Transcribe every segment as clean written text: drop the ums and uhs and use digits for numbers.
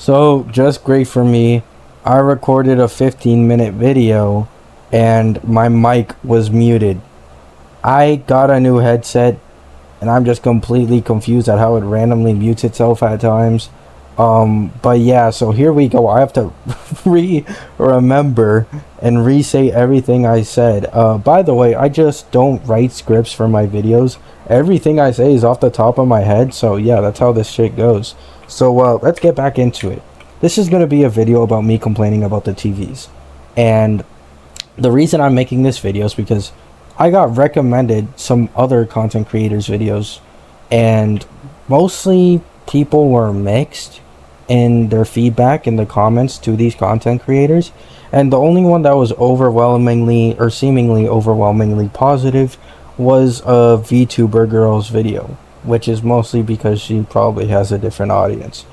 So, just great for me. I recorded a 15-minute video and my mic was muted. I got a new headset and I'm just completely confused at how it randomly mutes itself at times. But yeah, so here we go. I have to remember and re-say everything I said. By the way, I just don't write scripts for my videos. Everything I say is off the top of my head, so yeah, that's how this shit goes. So let's get back into it. This is going to be a video about me complaining about the TVs. And the reason I'm making this video is because I got recommended some other content creators videos, and mostly people were mixed in their feedback in the comments to these content creators, and the only one that was overwhelmingly or seemingly overwhelmingly positive was a VTuber girl's video, which is mostly because she probably has a different audience.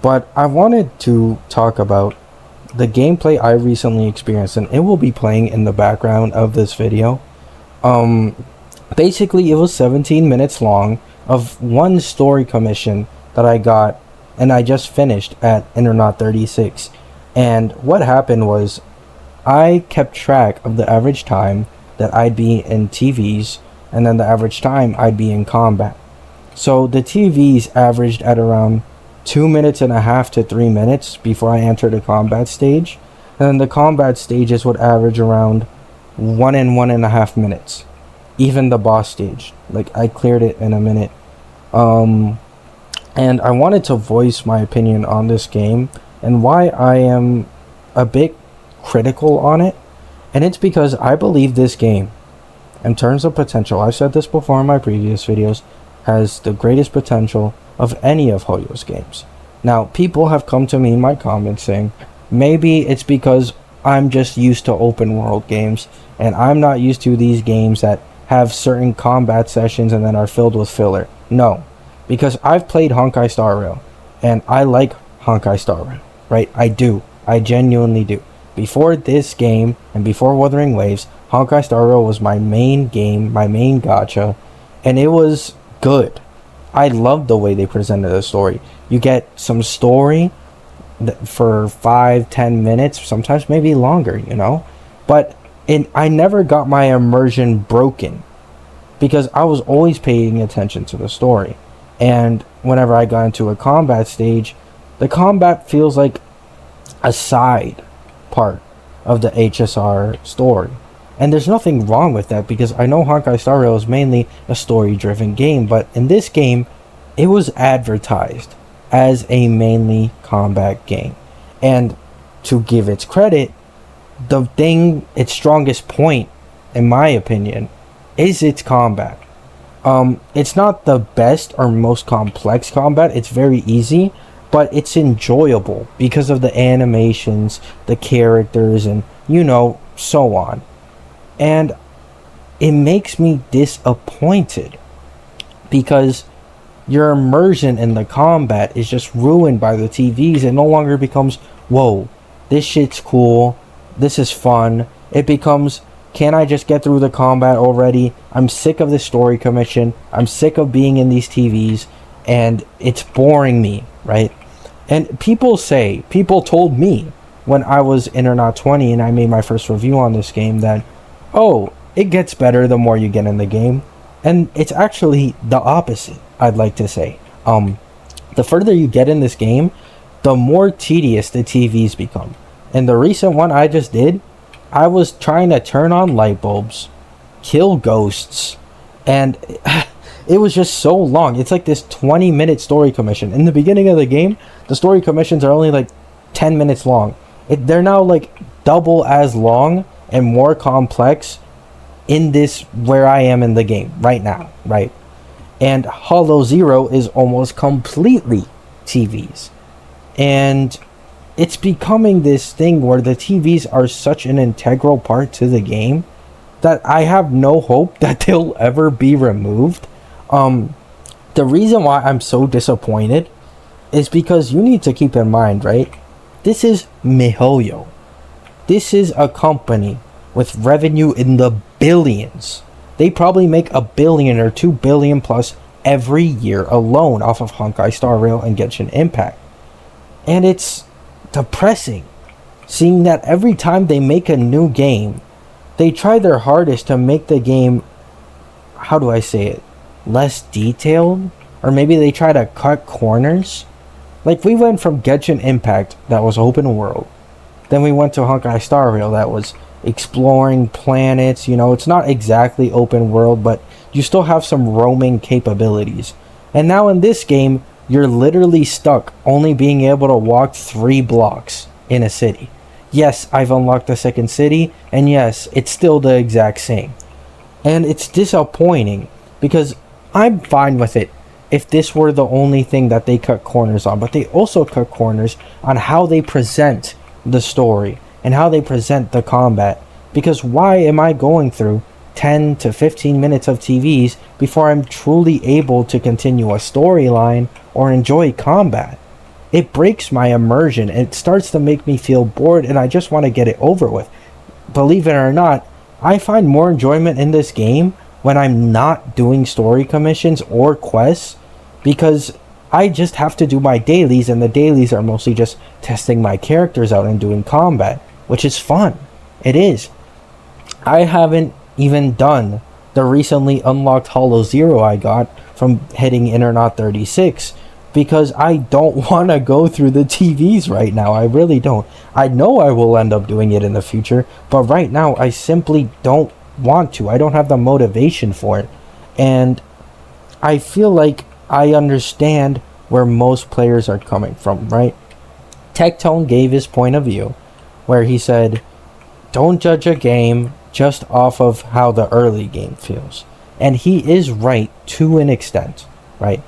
But I wanted to talk about the gameplay I recently experienced, and it will be playing in the background of this video. Basically, it was 17 minutes long of one story commission that I got, and I just finished at Internaut 36. And what happened was, I kept track of the average time that I'd be in TVs, and then the average time I'd be in combat. So the TVs averaged at around 2.5 to 3 minutes before I entered a combat stage, and then the combat stages would average around 1.5 minutes. Even the boss stage, like, I cleared it in a minute. And I wanted to voice my opinion on this game and why I am a bit critical on it. And it's because I believe this game, in terms of potential, I've said this before in my previous videos, has the greatest potential of any of Hoyo's games. Now, people have come to me in my comments saying, maybe it's because I'm just used to open world games, and I'm not used to these games that have certain combat sessions and then are filled with filler. No, because I've played Honkai Star Rail, and I like Honkai Star Rail, right? I do. I genuinely do. Before this game, and before Wuthering Waves, Honkai Star Rail was my main game, my main gacha, and it was good. I loved the way they presented the story. You get some story for 5-10 minutes, sometimes maybe longer, but I never got my immersion broken because I was always paying attention to the story. And whenever I got into a combat stage, the combat feels like a side part of the HSR story. And there's nothing wrong with that, because I know Honkai Star Rail is mainly a story-driven game, but in this game, it was advertised as a mainly combat game. And to give its credit, its strongest point, in my opinion, is its combat. It's not the best or most complex combat, it's very easy, but it's enjoyable because of the animations, the characters, and so on. And it makes me disappointed because your immersion in the combat is just ruined by the TVs. It no longer becomes, whoa, this shit's cool, this is fun. It becomes, can I just get through the combat already? I'm sick of this story commission. I'm sick of being in these TVs, and it's boring me, right? And people told me when I was Internaut 20 and I made my first review on this game that, oh, it gets better the more you get in the game. And it's actually the opposite, I'd like to say. The further you get in this game, the more tedious the TVs become. And the recent one I just did, I was trying to turn on light bulbs, kill ghosts, and it was just so long. It's like this 20-minute story commission. In the beginning of the game, the story commissions are only like 10 minutes long. They're now like double as long and more complex in this where I am in the game right now, right? And Hollow Zero is almost completely TVs. And it's becoming this thing where the TVs are such an integral part to the game that I have no hope that they'll ever be removed. The reason why I'm so disappointed is because you need to keep in mind, right? This is MiHoYo. This is a company with revenue in the billions. They probably make $1 billion or $2 billion plus every year alone off of Honkai Star Rail and Genshin Impact. And it's depressing seeing that every time they make a new game, they try their hardest to make the game, how do I say it, less detailed? Or maybe they try to cut corners. Like, we went from Genshin Impact, that was open world. Then we went to Honkai Star Rail, that was exploring planets. You know, it's not exactly open world, but you still have some roaming capabilities. And now in this game, you're literally stuck only being able to walk 3 blocks in a city. Yes, I've unlocked the second city, and yes, it's still the exact same. And it's disappointing, because I'm fine with it if this were the only thing that they cut corners on, but they also cut corners on how they present the story and how they present the combat. Because why am I going through 10 to 15 minutes of TVs before I'm truly able to continue a storyline or enjoy combat? It breaks my immersion. It starts to make me feel bored, and I just want to get it over with. Believe it or not, I find more enjoyment in this game when I'm not doing story commissions or quests, because I just have to do my dailies, and the dailies are mostly just testing my characters out and doing combat, which is fun. It is. I haven't even done the recently unlocked Hollow Zero I got from hitting Internaut 36, because I don't want to go through the TVs right now. I really don't. I know I will end up doing it in the future, but right now I simply don't want to. I don't have the motivation for it. And I feel like I understand where most players are coming from, right? Tectone gave his point of view, where he said, don't judge a game just off of how the early game feels. And he is right to an extent, right?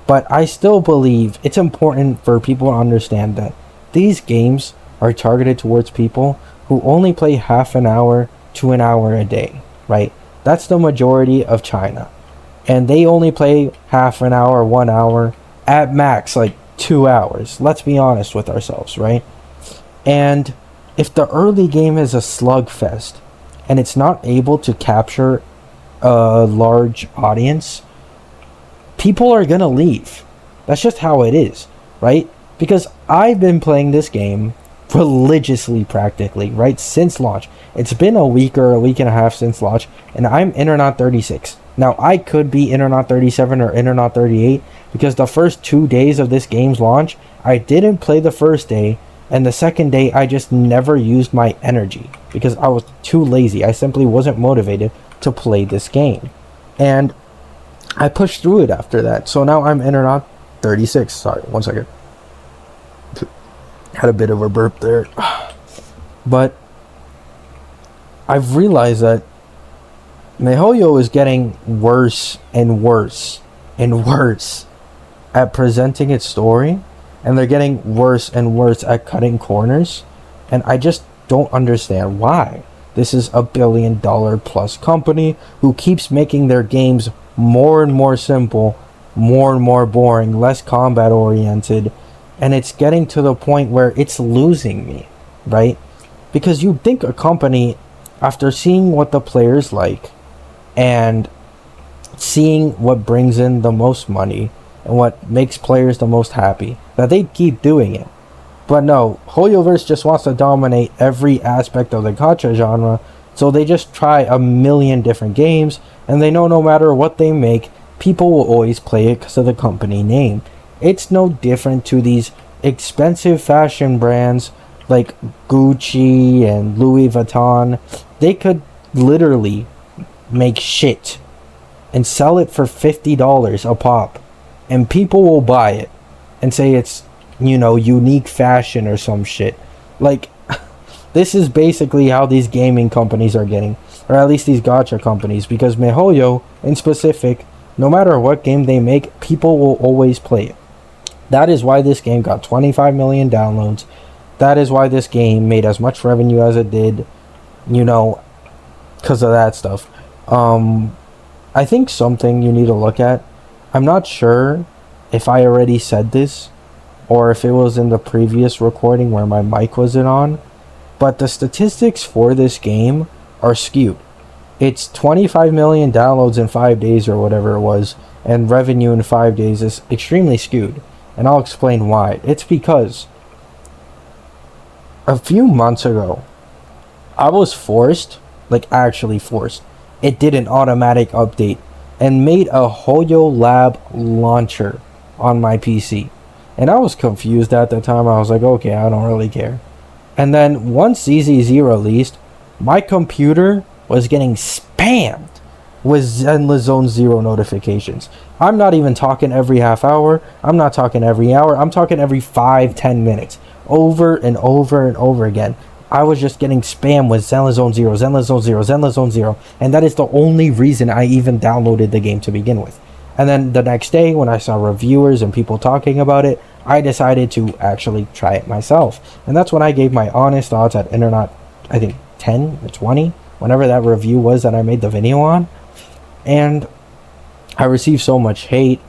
But I still believe it's important for people to understand that these games are targeted towards people who only play half an hour to an hour a day, right? That's the majority of China. And they only play half an hour, 1 hour, at max, like 2 hours. Let's be honest with ourselves, right? And if the early game is a slugfest and it's not able to capture a large audience, people are gonna leave. That's just how it is, right? Because I've been playing this game religiously, practically, right, since launch. It's been a week or a week and a half since launch, and I'm Internaut 36. Now, I could be Internaut 37 or Internaut 38, because the first 2 days of this game's launch, I didn't play the first day, and the second day, I just never used my energy, because I was too lazy. I simply wasn't motivated to play this game. And I pushed through it after that. So now I'm Internaut 36. Sorry, 1 second. Had a bit of a burp there. But I've realized that MiHoYo is getting worse and worse and worse at presenting its story. And they're getting worse and worse at cutting corners. And I just don't understand why. This is a $1 billion plus company who keeps making their games more and more simple, more and more boring, less combat oriented, and it's getting to the point where it's losing me, right? Because you'd think a company, after seeing what the players like and seeing what brings in the most money and what makes players the most happy, that they'd keep doing it. But no, HoYoverse just wants to dominate every aspect of the gacha genre, so they just try a million different games, and they know no matter what they make, people will always play it because of the company name. It's no different to these expensive fashion brands like Gucci and Louis Vuitton. They could literally make shit and sell it for $50 a pop, and people will buy it and say it's, you know, unique fashion or some shit. Like, this is basically how these gaming companies are getting, or at least these gacha companies, because MiHoYo in specific, no matter what game they make, people will always play it. That is why this game got 25 million downloads. That is why this game made as much revenue as it did, you know, because of that stuff. I think something you need to look at, I'm not sure if I already said this or if it was in the previous recording where my mic wasn't on, but the statistics for this game are skewed. It's 25 million downloads in 5 days or whatever it was, and revenue in 5 days is extremely skewed. And I'll explain why. It's because a few months ago, I was forced, like actually forced. It did an automatic update and made a Hoyo Lab launcher on my PC. And I was confused at the time. I was like, okay, I don't really care. And then once ZZZ released, my computer was getting spammed with Zenless Zone Zero notifications. I'm not even talking every half hour. I'm not talking every hour. I'm talking every 5-10 minutes. Over and over and over again. I was just getting spammed with Zenless Zone Zero, Zenless Zone Zero, Zenless Zone Zero. And that is the only reason I even downloaded the game to begin with. And then the next day, when I saw reviewers and people talking about it, I decided to actually try it myself. And that's when I gave my honest thoughts at Internet, I think 10 or 20, whenever that review was that I made the video on. And I received so much hate.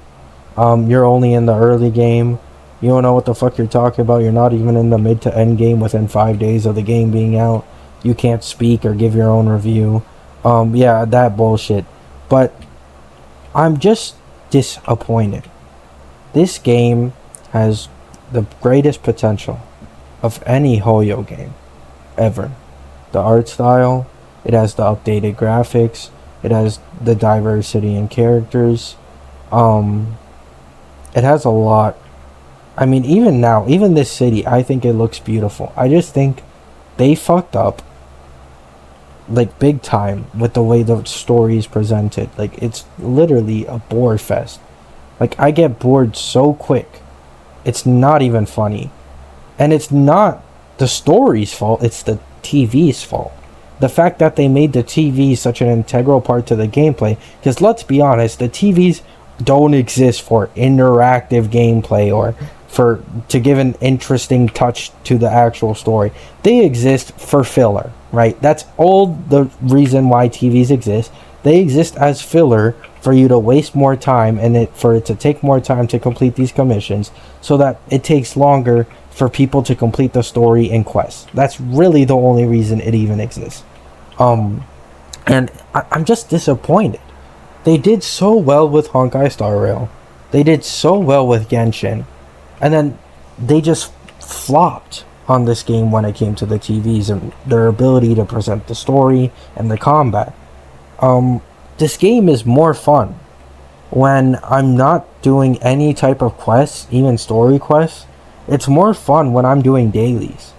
You're only in the early game. You don't know what the fuck you're talking about. You're not even in the mid to end game within 5 days of the game being out. You can't speak or give your own review. Yeah, that bullshit. But I'm just disappointed. This game has the greatest potential of any Hoyo game ever. The art style, it has the updated graphics, it has the diversity in characters. It has a lot. I mean, even now, even this city, I think it looks beautiful. I just think they fucked up, like, big time with the way the story is presented. Like, it's literally a bore fest. Like, I get bored so quick. It's not even funny. And it's not the story's fault, it's the TV's fault. The fact that they made the TV such an integral part to the gameplay, because let's be honest, the TVs don't exist for interactive gameplay or to give an interesting touch to the actual story. They exist for filler, right? That's all the reason why TVs exist. They exist as filler for you to waste more time and for it to take more time to complete these commissions, so that it takes longer for people to complete the story and quests. That's really the only reason it even exists. And I'm just disappointed. They did so well with Honkai Star Rail. They did so well with Genshin. And then they just flopped on this game when it came to the TVs and their ability to present the story and the combat. This game is more fun when I'm not doing any type of quests, even story quests. It's more fun when I'm doing dailies.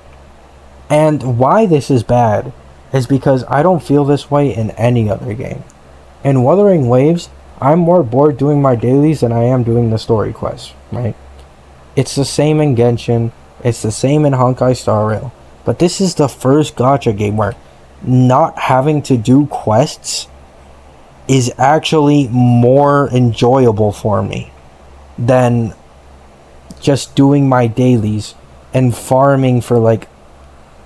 And why this is bad is because I don't feel this way in any other game. In Wuthering Waves, I'm more bored doing my dailies than I am doing the story quests, right? It's the same in Genshin, it's the same in Honkai Star Rail, but this is the first gacha game where not having to do quests is actually more enjoyable for me than just doing my dailies and farming for like,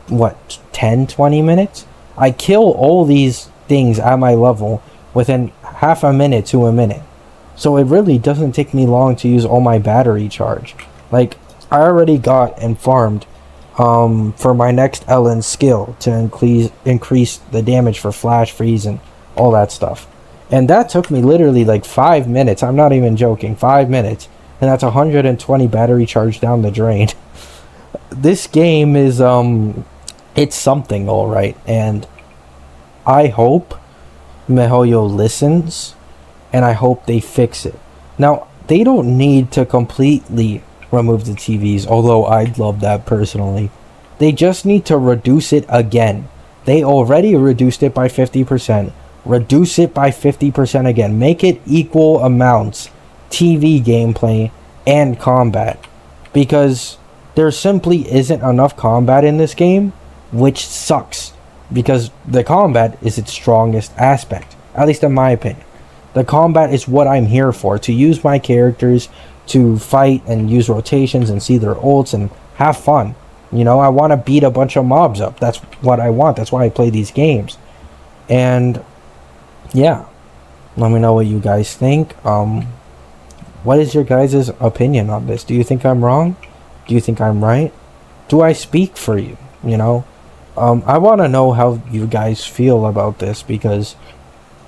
what, 10-20 minutes? I kill all these things at my level within half a minute to a minute. So it really doesn't take me long to use all my battery charge. Like, I already got and farmed for my next Ellen skill to increase the damage for flash freeze and all that stuff. And that took me literally like 5 minutes. I'm not even joking. 5 minutes. And that's 120 battery charge down the drain. This game is, it's something, alright. And I hope miHoYo listens, and I hope they fix it. Now, they don't need to completely remove the TVs, although I'd love that personally. They just need to reduce it again. They already reduced it by 50%. Reduce it by 50% again. Make it equal amounts, TV gameplay and combat. Because there simply isn't enough combat in this game, which sucks. Because the combat is its strongest aspect, at least in my opinion. The combat is what I'm here for, to use my characters to fight and use rotations and see their ults and have fun. You know, I want to beat a bunch of mobs up. That's what I want. That's why I play these games. And yeah, let me know what you guys think. What is your guys' opinion on this? Do you think I'm wrong? Do you think I'm right? Do I speak for you? You know, I want to know how you guys feel about this, because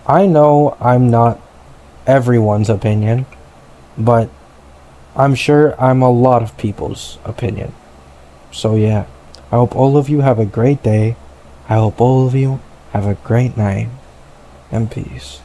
I know I'm not everyone's opinion, but I'm sure I'm a lot of people's opinion. So yeah, I hope all of you have a great day. I hope all of you have a great night. And peace.